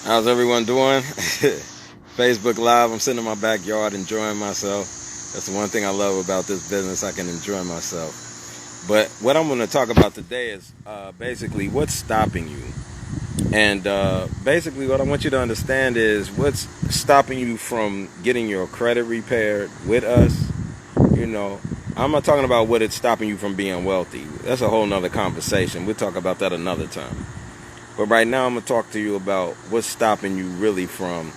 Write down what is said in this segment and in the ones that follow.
How's everyone doing? Facebook Live. I'm sitting in my backyard enjoying myself. That's the one thing I love about this business. I can enjoy myself. But what I'm going to talk about today is basically what's stopping you. And basically what I want you to understand is what's stopping you from getting your credit repaired with us. You know, I'm not talking about what it's stopping you from being wealthy. That's a whole nother conversation. We'll talk about that another time. But right now I'm going to talk to you about what's stopping you really from,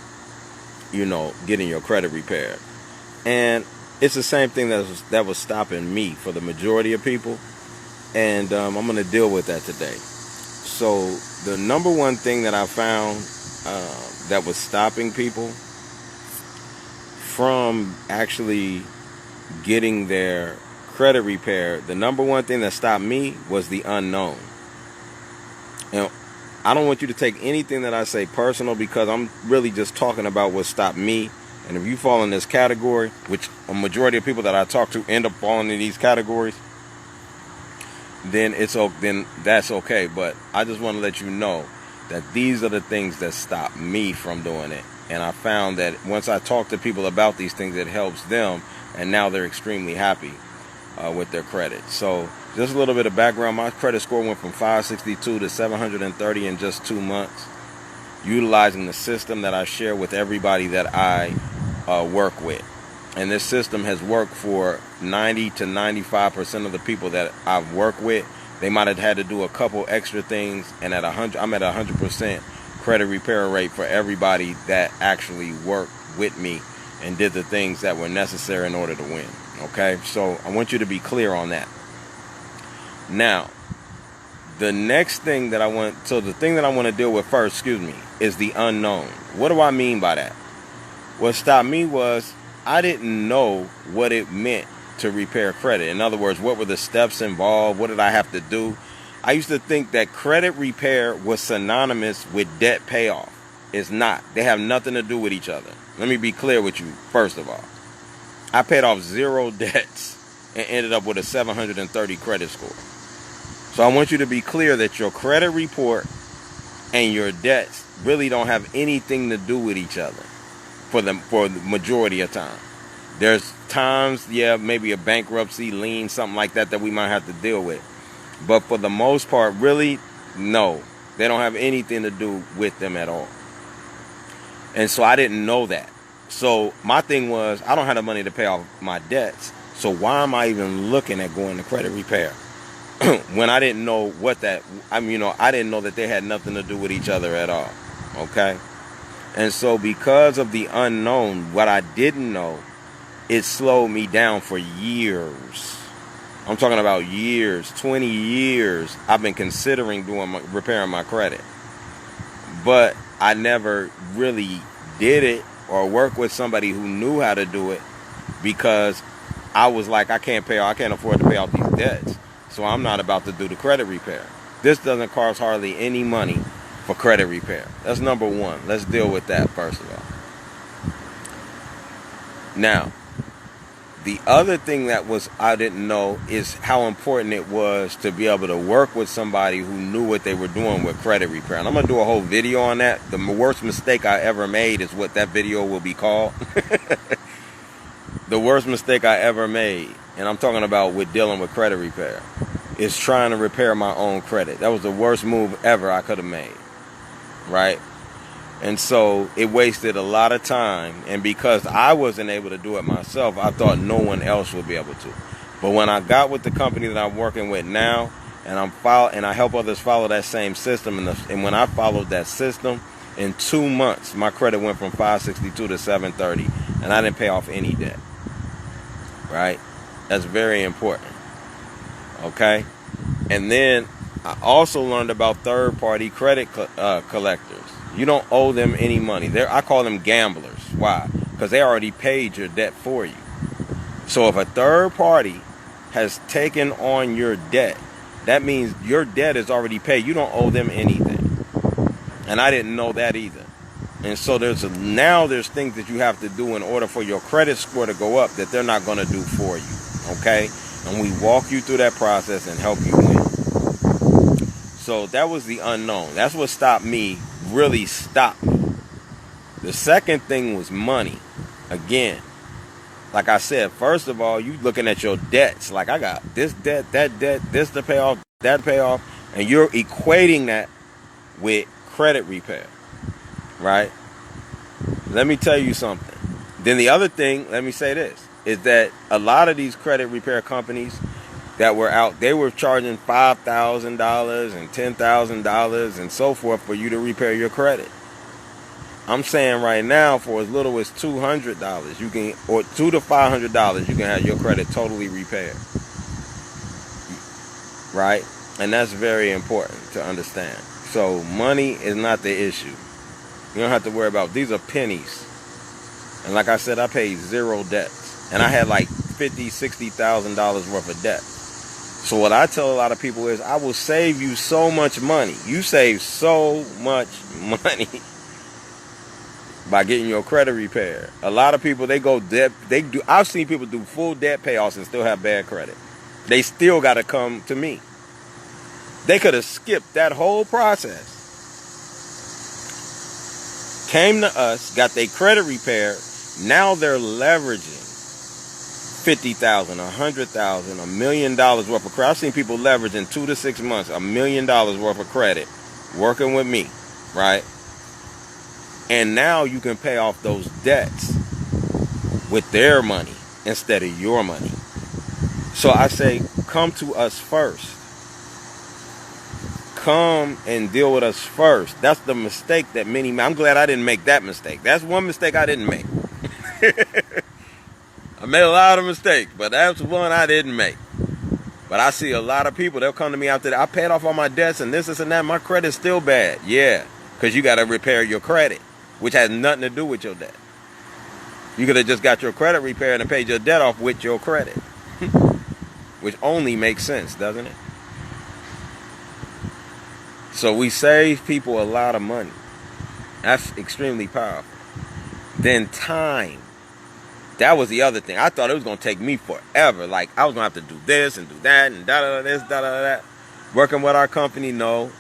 getting your credit repaired. And it's the same thing that was stopping me for the majority of people. And I'm going to deal with that today. So the number one thing that I found that was stopping people from actually getting their credit repaired, the number one thing that stopped me was the unknown. And I don't want you to take anything that I say personal, because I'm really just talking about what stopped me. And if you fall in this category, which a majority of people that I talk to end up falling in these categories, then that's okay. But I just want to let you know that these are the things that stop me from doing it. And I found that once I talk to people about these things, it helps them, and now they're extremely happy with their credit. So just a little bit of background. My credit score went from 562 to 730 in just 2 months, utilizing the system that I share with everybody that I work with. And this system has worked for 90 to 95% of the people that I've worked with. They might have had to do a couple extra things, and I'm at 100% credit repair rate for everybody that actually worked with me and did the things that were necessary in order to win. Okay, so I want you to be clear on that. Now, the thing that I want to deal with first, is the unknown. What do I mean by that? What stopped me was I didn't know what it meant to repair credit. In other words, what were the steps involved? What did I have to do? I used to think that credit repair was synonymous with debt payoff. It's not. They have nothing to do with each other. Let me be clear with you, first of all. I paid off 0 debts and ended up with a 730 credit score. So I want you to be clear that your credit report and your debts really don't have anything to do with each other for the majority of time. There's times, maybe a bankruptcy, lien, something like that we might have to deal with. But for the most part, really, no. They don't have anything to do with them at all. And so I didn't know that. So my thing was, I don't have the money to pay off my debts. So why am I even looking at going to credit repair? When I didn't know I didn't know that they had nothing to do with each other at all. Okay? And so because of the unknown, what I didn't know, it slowed me down for years. I'm talking about years, 20 years. I've been considering repairing my credit. But I never really did it or work with somebody who knew how to do it, because I was like, I can't afford to pay off these debts. So I'm not about to do the credit repair. This doesn't cost hardly any money for credit repair. That's number one. Let's deal with that first of all. Now, the other thing that I didn't know is how important it was to be able to work with somebody who knew what they were doing with credit repair. And I'm going to do a whole video on that. The worst mistake I ever made is what that video will be called. The worst mistake I ever made, and I'm talking about with dealing with credit repair, is trying to repair my own credit. That was the worst move ever I could have made. Right? And so it wasted a lot of time. And because I wasn't able to do it myself, I thought no one else would be able to. But when I got with the company that I'm working with now, and I help others follow that same system, and when I followed that system, in 2 months, my credit went from 562 to 730, and I didn't pay off any debt. Right? That's very important. Okay? And then I also learned about third-party credit collectors. You don't owe them any money. I call them gamblers. Why? Because they already paid your debt for you. So if a third party has taken on your debt, that means your debt is already paid. You don't owe them anything. And I didn't know that either. And so there's things that you have to do in order for your credit score to go up that they're not going to do for you. Okay? And we walk you through that process and help you win. So that was the unknown. That's what really stopped me The second thing was money. Again, like I said, first of all, you looking at your debts. Like, I got this debt, that debt, this to pay off, that to pay off. And you're equating that with credit repair, right? Let me tell you something. Then the other thing, let me say this, is that a lot of these credit repair companies that were out, they were charging $5,000 and $10,000 and so forth for you to repair your credit. I'm saying right now, for as little as $200, you can, or $200 to $500, you can have your credit totally repaired, right? And that's very important to understand. So money is not the issue. You don't have to worry about, these are pennies. And like I said, I paid 0 debts, and I had like $50,000-$60,000 worth of debt. So what I tell a lot of people is, I will save you so much money. You save so much money by getting your credit repaired. A lot of people, they go debt. I've seen people do full debt payoffs and still have bad credit. They still got to come to me. They could have skipped that whole process. Came to us, got their credit repaired. Now they're leveraging $50,000, $100,000, $1 million worth of credit. I've seen people leverage in 2 to 6 months $1 million worth of credit working with me, right? And now you can pay off those debts with their money instead of your money. So I say, come to us first. Come and deal with us first. That's the mistake that many make. I'm glad I didn't make that mistake. That's one mistake I didn't make. I made a lot of mistakes, but that's one I didn't make. But I see a lot of people, they'll come to me after that. I paid off all my debts and this and that. My credit's still bad. Yeah, because you got to repair your credit, which has nothing to do with your debt. You could have just got your credit repaired and paid your debt off with your credit, which only makes sense, doesn't it? So we save people a lot of money. That's extremely powerful. Then time. That was the other thing. I thought it was going to take me forever. Like, I was going to have to do this and do that and da-da-da this, da-da-da that. Working with our company, no.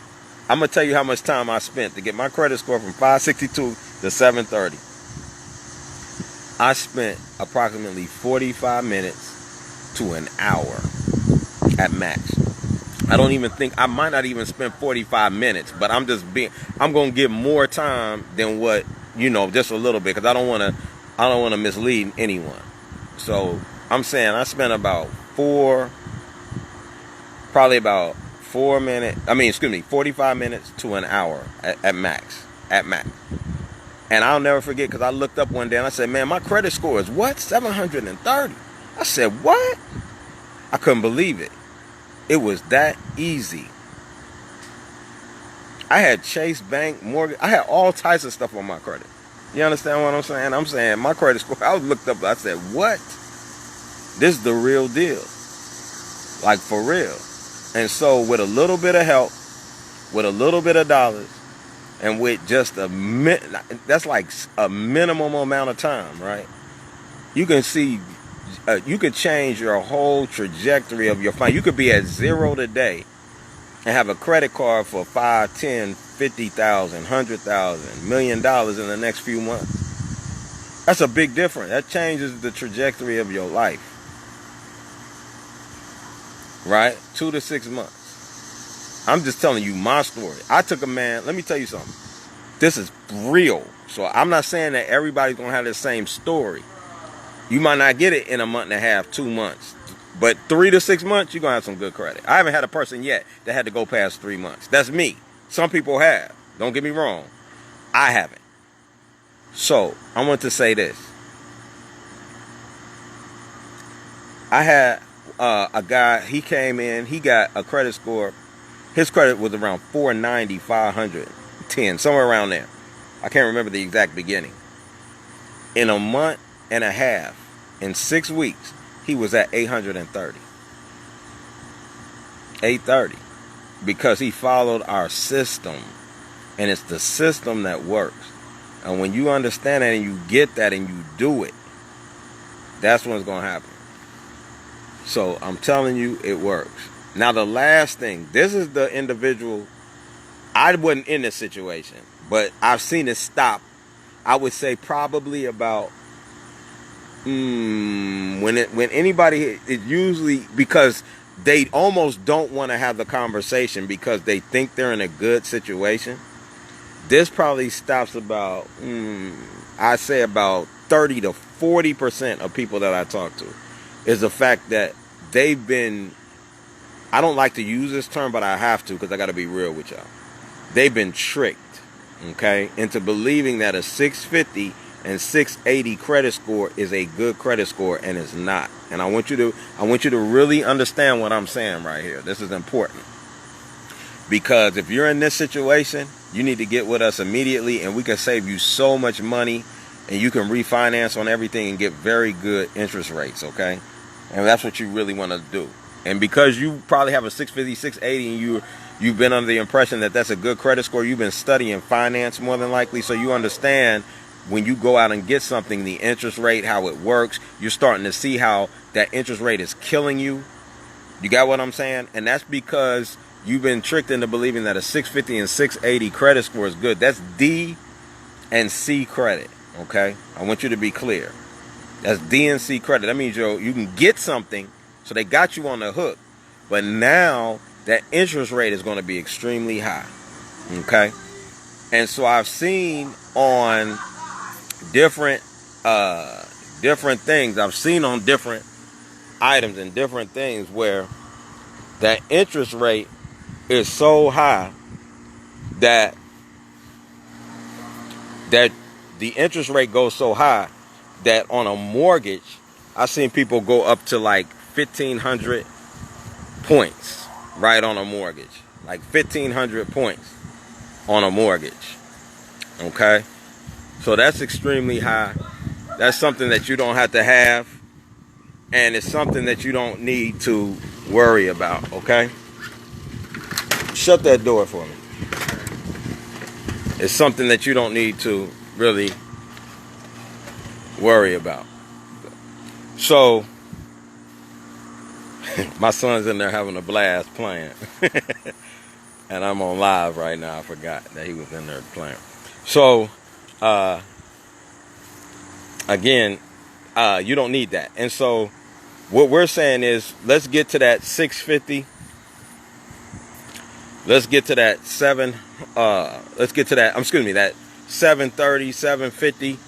I'm going to tell you how much time I spent to get my credit score from 562 to 730. I spent approximately 45 minutes to an hour at max. I don't even think, I might not even spend 45 minutes, but I'm going to give more time than what, just a little bit, because I don't want to mislead anyone. So I'm saying I spent about 45 minutes to an hour at max. And I'll never forget, because I looked up one day and I said, man, my credit score is what? 730. I said, what? I couldn't believe it. It was that easy. I had Chase Bank, mortgage. I had all types of stuff on my credit. You understand what I'm saying? I'm saying my credit score, I was looked up, I said, what? This is the real deal. Like, for real. And so with a little bit of help, with a little bit of dollars, and with just that's like a minimum amount of time, right? You can see, you could change your whole trajectory of your fund. You could be at 0 today and have a credit card for $5, $10, $50,000, $100,000, $1 million in the next few months. That's a big difference. That changes the trajectory of your life. Right? 2 to 6 months. I'm just telling you my story. I took a man, let me tell you something. This is real. So I'm not saying that everybody's going to have the same story. You might not get it in a month and a half, 2 months. But 3 to 6 months, you're going to have some good credit. I haven't had a person yet that had to go past 3 months. That's me. Some people have. Don't get me wrong. I haven't. So I want to say this. I had a guy, he came in, he got a credit score. His credit was around 490, 510, somewhere around there. I can't remember the exact beginning. In a month and a half, in 6 weeks, he was at 830. 830. Because he followed our system. And it's the system that works. And when you understand that and you get that and you do it, that's when it's going to happen. So I'm telling you, it works. Now the last thing, this is the individual, I wasn't in this situation, but I've seen it stop. I would say probably about when anybody, it usually, because they almost don't want to have the conversation because they think they're in a good situation. This probably stops about I say about 30 to 40% of people that I talk to is the fact that they've been, I don't like to use this term, but I have to because I got to be real with y'all. They've been tricked, okay, into believing that a 650 and 680 credit score is a good credit score, and it's not. And I want you to really understand what I'm saying right here. This is important. Because if you're in this situation, you need to get with us immediately, and we can save you so much money, and you can refinance on everything and get very good interest rates, okay? And that's what you really want to do. And because you probably have a 650, 680, and you've been under the impression that that's a good credit score, you've been studying finance more than likely, so you understand when you go out and get something, the interest rate, how it works. You're starting to see how that interest rate is killing you. You got what I'm saying? And that's because you've been tricked into believing that a 650 and 680 credit score is good. That's D and C credit, okay? I want you to be clear. That's D and C credit. That means you can get something, so they got you on the hook. But now that interest rate is going to be extremely high, okay? And so I've seen on different things, I've seen on different items and different things where that interest rate is so high that the interest rate goes so high that on a mortgage, I've seen people go up to like 1,500 points right on a mortgage, like 1,500 points on a mortgage, okay? So that's extremely high. That's something that you don't have to have, and it's something that you don't need to worry about, okay? Shut that door for me. It's something that you don't need to really worry about. So, my son's in there having a blast playing. And I'm on live right now. I forgot that he was in there playing. So, again, you don't need that. And so what we're saying is, let's get to that 650. Let's get to that that 730, 750,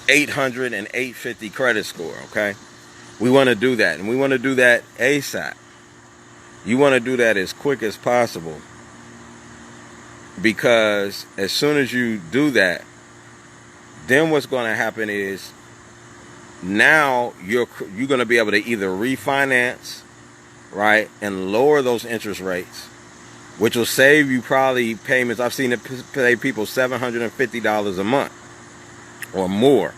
800, and 850 credit score, okay? We want to do that, and we want to do that ASAP. You want to do that as quick as possible, because as soon as you do that, then what's going to happen is now you're going to be able to either refinance, right, and lower those interest rates, which will save you probably payments. I've seen it pay people $750 a month or more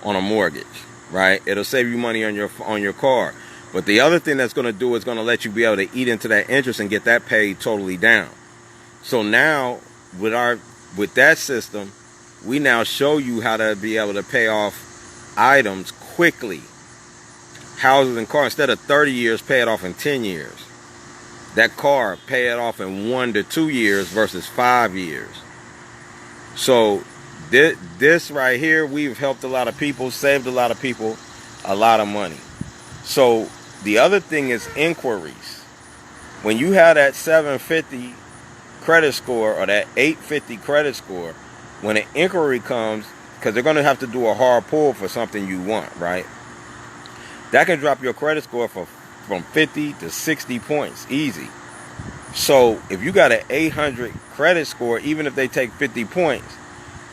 on a mortgage, right? It'll save you money on your car. But the other thing that's going to do is going to let you be able to eat into that interest and get that paid totally down. So now with that system, we now show you how to be able to pay off items quickly. Houses and cars, instead of 30 years, pay it off in 10 years. That car, pay it off in 1 to 2 years versus 5 years. So this right here, we've helped a lot of people, saved a lot of people a lot of money. So the other thing is inquiries. When you have that 750 credit score or that 850 credit score, when an inquiry comes, because they're going to have to do a hard pull for something you want, right? That can drop your credit score from 50 to 60 points, easy. So if you got an 800 credit score, even if they take 50 points,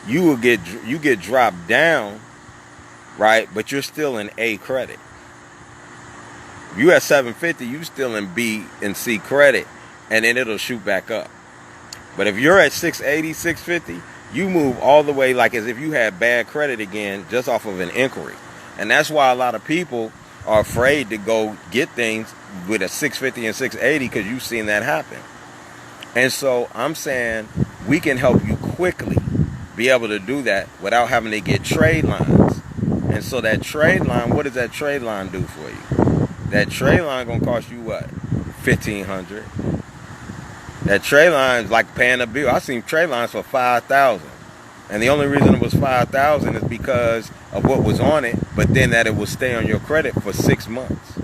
you get dropped down, right? But you're still in A credit. If you at 750, you still in B and C credit, and then it'll shoot back up. But if you're at 680, 650, you move all the way like as if you had bad credit again, just off of an inquiry. And that's why a lot of people are afraid to go get things with a 650 and 680, because you've seen that happen. And so I'm saying we can help you quickly be able to do that without having to get trade lines. And so that trade line, what does that trade line do for you? That trade line gonna cost you what? $1,500. That trade line is like paying a bill. I've seen trade lines for $5,000. And the only reason it was 5,000 is because of what was on it, but then that it will stay on your credit for 6 months.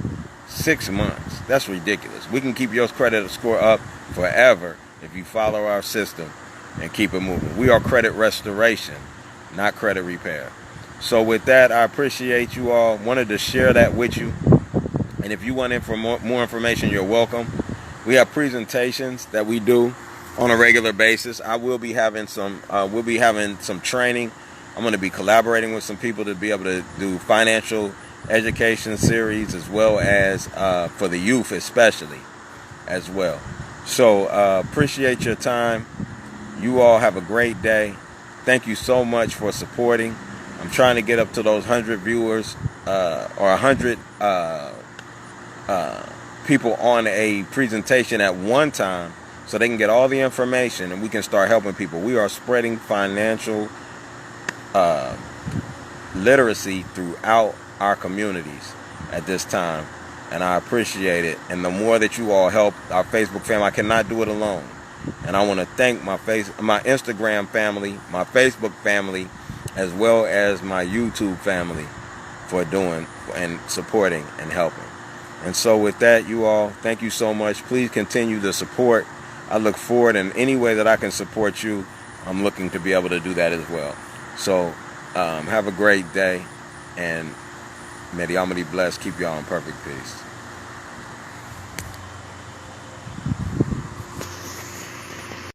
6 months. That's ridiculous. We can keep your credit score up forever if you follow our system and keep it moving. We are credit restoration, not credit repair. So with that, I appreciate you all. Wanted to share that with you. And if you want more information, you're welcome. We have presentations that we do on a regular basis. I will be having some. We'll be having some training. I'm going to be collaborating with some people to be able to do financial education series, as well as for the youth, especially, as well. So appreciate your time. You all have a great day. Thank you so much for supporting. I'm trying to get up to those 100 viewers or 100 people on a presentation at one time, so they can get all the information and we can start helping people. We are spreading financial literacy throughout our communities at this time, and I appreciate it. And the more that you all help our Facebook family, I cannot do it alone. And I want to thank my Instagram family, my Facebook family, as well as my YouTube family for doing and supporting and helping. And so with that, you all, thank you so much. Please continue to support. I look forward in any way that I can support you. I'm looking to be able to do that as well. So have a great day, and may the Almighty bless. Keep y'all in perfect peace.